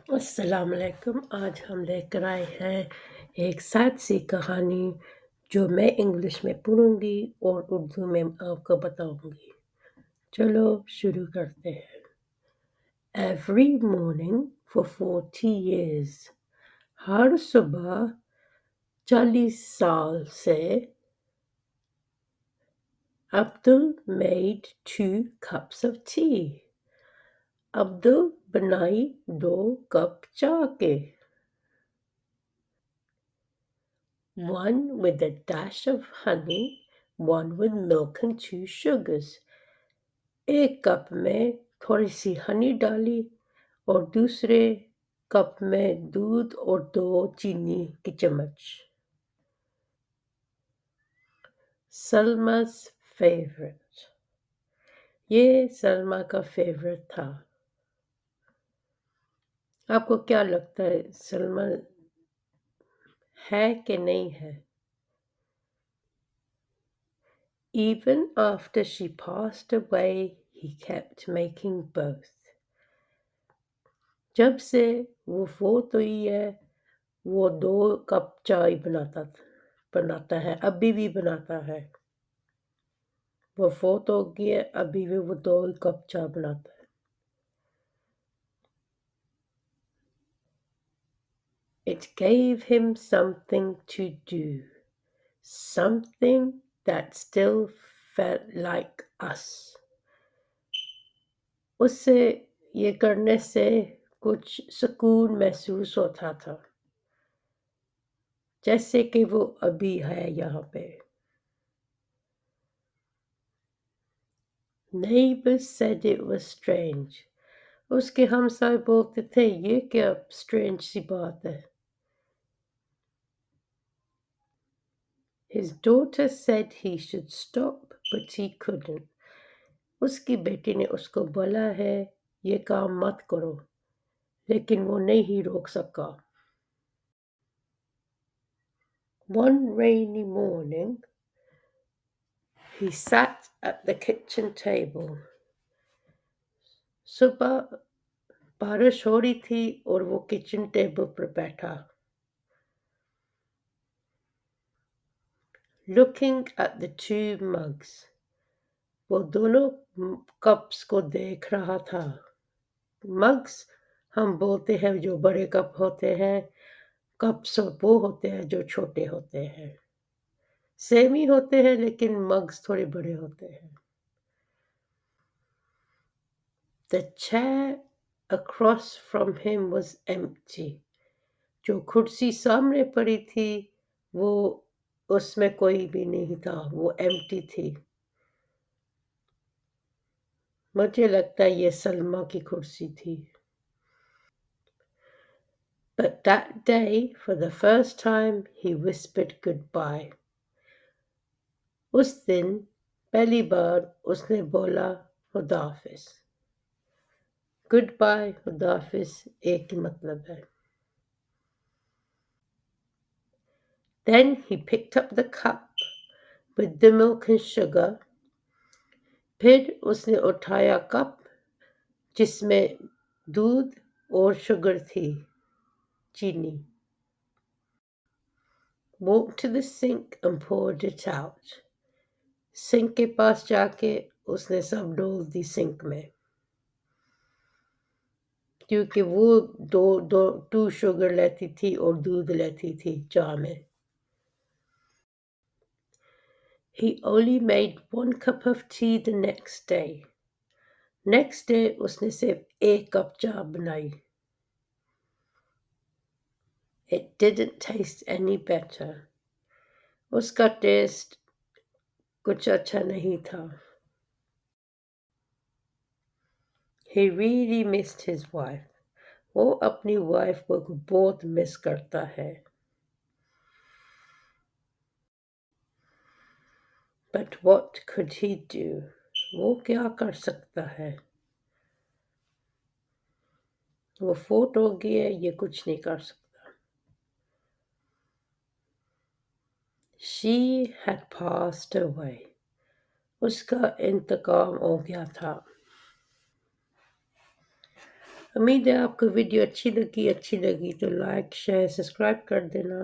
अस्सलाम वालेकुम। आज हम लेकर आए हैं एक सैड सी कहानी जो मैं इंग्लिश में पढ़ूँगी और उर्दू में आपको बताऊँगी। चलो शुरू करते हैं। Every morning for 40 years, हर सुबह 40 साल से Abdul made 2 cups of tea. Abdul बनाई 2 कप चाय के, one with a dash of honey, one with milk and 2 sugars. एक कप में थोड़ी सी हनी डाली और दूसरे कप में दूध और 2 चीनी की चम्मच। सलमा's favorite. ये सलमा का फेवरेट था। आपको क्या लगता है सलमा है कि नहीं है? Even after she passed away, he kept making both. जब से वो फोत हुई है, वो 2 कप चाय बनाता है, अभी भी बनाता है। वो फोत हो गई है, अभी भी वो 2 कप चाय बनाता है। It gave him something to do, something that still felt like us. उससे ये करने से कुछ सुकून महसूस होता था, जैसे कि वो अभी है यहाँ पे। Neighbors said it was strange. उसके हमसाए बोलते थे, ये क्या स्ट्रेंज सी बात है। His daughter said he should stop, but he couldn't. उसकी बेटी ने उसको बोला है, ये काम मत करो, लेकिन वो नहीं रोक सका। One rainy morning, he sat at the kitchen table. सुबह बारिश हो रही थी और वो किचन टेबल पर बैठा। Looking at the 2 mugs. वो दोनों कप्स को देख रहा था। मग्स हम बोलते हैं जो बड़े कप होते हैं, कप्स वो होते हैं जो छोटे होते हैं। सेम ही होते हैं लेकिन मग्स थोड़े बड़े होते हैं। The chair across from him was empty. जो कुर्सी सामने पड़ी थी वो उसमें कोई भी नहीं था, वो एम्प्टी थी। मुझे लगता है ये सलमा की कुर्सी थी। But that day, for the first time, he whispered goodbye. उस दिन पहली बार उसने बोला खुदाफिज। Goodbye, खुदाफिज एक ही मतलब है। Then he picked up the cup with the milk and sugar. फिर उसने उठाया कप जिसमें दूध और शुगर थी, चीनी। Walked to the sink and poured it out. Sink के पास जाके उसने सब डोल दी सिंक में, क्योंकि वो दो दो 2 शुगर लेती थी और दूध लेती थी चाय में। He only made 1 cup of tea the next day. Next day उसने सिर्फ 1 कप चाय बनाई। It didn't taste any better. उसका टेस्ट कुछ अच्छा नहीं था। He really missed his wife. वो अपनी वाइफ को बहुत मिस करता है। But what could he do? वो क्या कर सकता है? वो फोट हो गई है, ये कुछ नहीं कर सकता। She had passed away. उसका इंतकाम हो गया था। उम्मीद है आपको वीडियो अच्छी लगी तो लाइक शेयर सब्सक्राइब कर देना।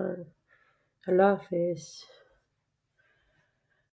अल्लाह हाफिज़।